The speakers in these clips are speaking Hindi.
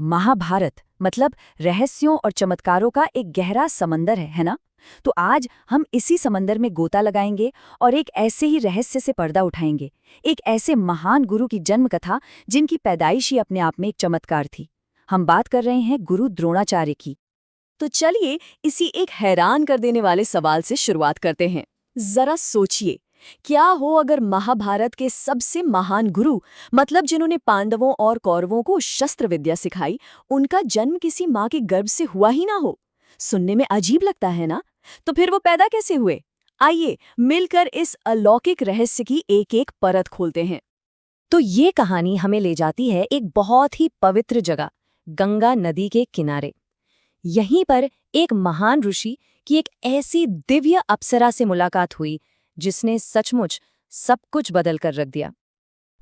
महाभारत मतलब रहस्यों और चमत्कारों का एक गहरा समंदर है ना? तो आज हम इसी समंदर में गोता लगाएंगे और एक ऐसे ही रहस्य से पर्दा उठाएंगे। एक ऐसे महान गुरु की जन्म कथा जिनकी पैदाइश ही अपने आप में एक चमत्कार थी। हम बात कर रहे हैं गुरु द्रोणाचार्य की। तो चलिए इसी एक हैरान कर देने वाले सवाल से शुरुआत करते हैं। जरा सोचिए, क्या हो अगर महाभारत के सबसे महान गुरु, मतलब जिन्होंने पांडवों और कौरवों को शस्त्र विद्या सिखाई, उनका जन्म किसी माँ के गर्भ से हुआ ही ना हो। सुनने में अजीब लगता है ना? तो फिर वो पैदा कैसे हुए? आइए मिलकर इस अलौकिक रहस्य की एक एक परत खोलते हैं। तो ये कहानी हमें ले जाती है एक बहुत ही पवित्र जगह, गंगा नदी के किनारे। यहीं पर एक महान ऋषि की एक ऐसी दिव्य अप्सरा से मुलाकात हुई जिसने सचमुच सब कुछ बदल कर रख दिया।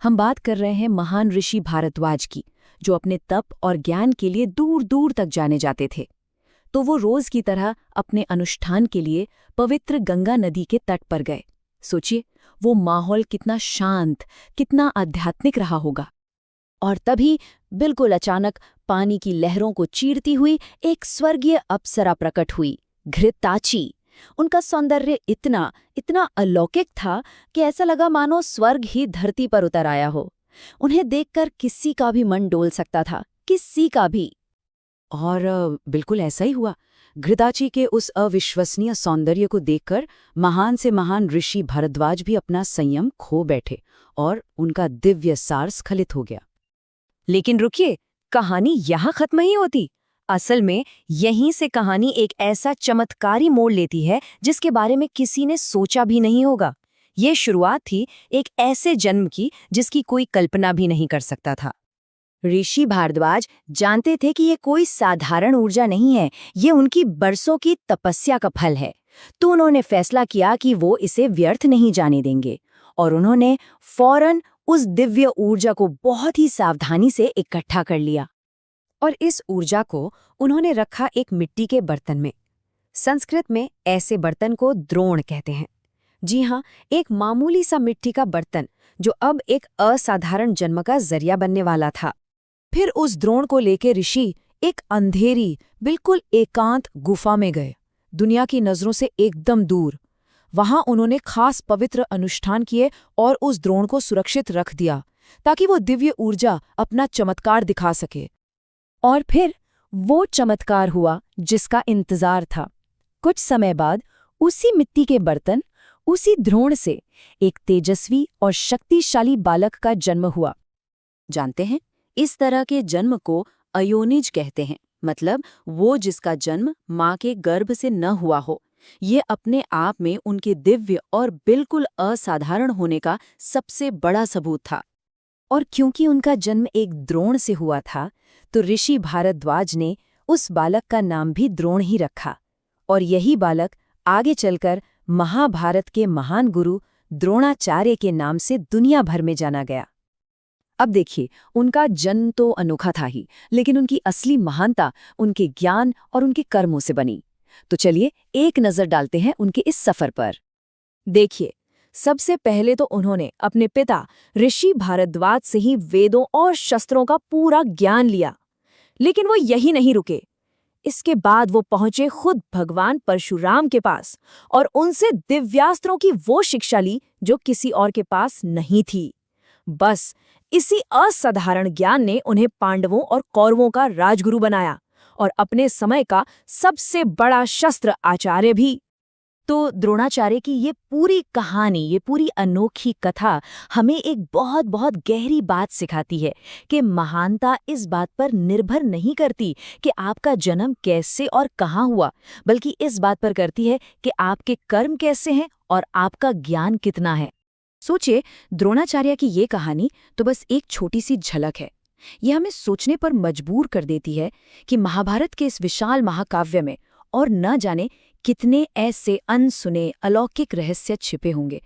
हम बात कर रहे हैं महान ऋषि भारद्वाज की, जो अपने तप और ज्ञान के लिए दूर दूर तक जाने जाते थे। तो वो रोज की तरह अपने अनुष्ठान के लिए पवित्र गंगा नदी के तट पर गए। सोचिए, वो माहौल कितना शांत, कितना आध्यात्मिक रहा होगा। और तभी बिल्कुल अचानक पानी की लहरों को चीरती हुई एक स्वर्गीय अप्सरा प्रकट हुई, घृताची। उनका सौंदर्य इतना इतना अलौकिक था कि ऐसा लगा मानो स्वर्ग ही धरती पर उतर आया हो। उन्हें देखकर किसी का भी मन डोल सकता था, किसी का भी। और बिल्कुल ऐसा ही हुआ। घृताची के उस अविश्वसनीय सौंदर्य को देखकर महान से महान ऋषि भारद्वाज भी अपना संयम खो बैठे और उनका दिव्य सार स्खलित हो गया। लेकिन रुकिए, कहानी यहाँ खत्म नहीं होती। असल में यहीं से कहानी एक ऐसा चमत्कारी मोड़ लेती है जिसके बारे में किसी ने सोचा भी नहीं होगा। ये शुरुआत थी एक ऐसे जन्म की जिसकी कोई कल्पना भी नहीं कर सकता था। ऋषि भारद्वाज जानते थे कि ये कोई साधारण ऊर्जा नहीं है, ये उनकी बरसों की तपस्या का फल है। तो उन्होंने फैसला किया कि वो इसे व्यर्थ नहीं जाने देंगे, और उन्होंने फौरन उस दिव्य ऊर्जा को बहुत ही सावधानी से इकट्ठा कर लिया। और इस ऊर्जा को उन्होंने रखा एक मिट्टी के बर्तन में। संस्कृत में ऐसे बर्तन को द्रोण कहते हैं। जी हाँ, एक मामूली सा मिट्टी का बर्तन जो अब एक असाधारण जन्म का जरिया बनने वाला था। फिर उस द्रोण को लेकर ऋषि एक अंधेरी, बिल्कुल एकांत गुफा में गए, दुनिया की नजरों से एकदम दूर। वहां उन्होंने खास पवित्र अनुष्ठान किए और उस द्रोण को सुरक्षित रख दिया ताकि वो दिव्य ऊर्जा अपना चमत्कार दिखा सके। और फिर वो चमत्कार हुआ जिसका इंतजार था। कुछ समय बाद उसी मिट्टी के बर्तन, उसी द्रोण से एक तेजस्वी और शक्तिशाली बालक का जन्म हुआ। जानते हैं, इस तरह के जन्म को अयोनिज कहते हैं, मतलब वो जिसका जन्म माँ के गर्भ से न हुआ हो। ये अपने आप में उनके दिव्य और बिल्कुल असाधारण होने का सबसे बड़ा सबूत था। और क्योंकि उनका जन्म एक द्रोण से हुआ था, तो ऋषि भारद्वाज ने उस बालक का नाम भी द्रोण ही रखा। और यही बालक आगे चलकर महाभारत के महान गुरु द्रोणाचार्य के नाम से दुनिया भर में जाना गया। अब देखिए, उनका जन्म तो अनोखा था ही, लेकिन उनकी असली महानता उनके ज्ञान और उनके कर्मों से बनी। तो चलिए एक नजर डालते हैं उनके इस सफर पर। देखिए, सबसे पहले तो उन्होंने अपने पिता ऋषि भारद्वाज से ही वेदों और शस्त्रों का पूरा ज्ञान लिया। लेकिन वो यही नहीं रुके। इसके बाद वो पहुंचे खुद भगवान परशुराम के पास और उनसे दिव्यास्त्रों की वो शिक्षा ली जो किसी और के पास नहीं थी। बस इसी असाधारण ज्ञान ने उन्हें पांडवों और कौरवों का राजगुरु बनाया और अपने समय का सबसे बड़ा शस्त्र आचार्य भी। तो द्रोणाचार्य की ये पूरी कहानी, ये पूरी अनोखी कथा हमें एक बहुत बहुत गहरी बात सिखाती है कि महानता इस बात पर निर्भर नहीं करती कि आपका जन्म कैसे और कहाँ हुआ, बल्कि इस बात पर करती है कि आपके कर्म कैसे हैं और आपका ज्ञान कितना है। सोचिए, द्रोणाचार्य की ये कहानी तो बस एक छोटी सी झलक है। ये हमें सोचने पर मजबूर कर देती है कि महाभारत के इस विशाल महाकाव्य में और न जाने कितने ऐसे अनसुने अलौकिक रहस्य छिपे होंगे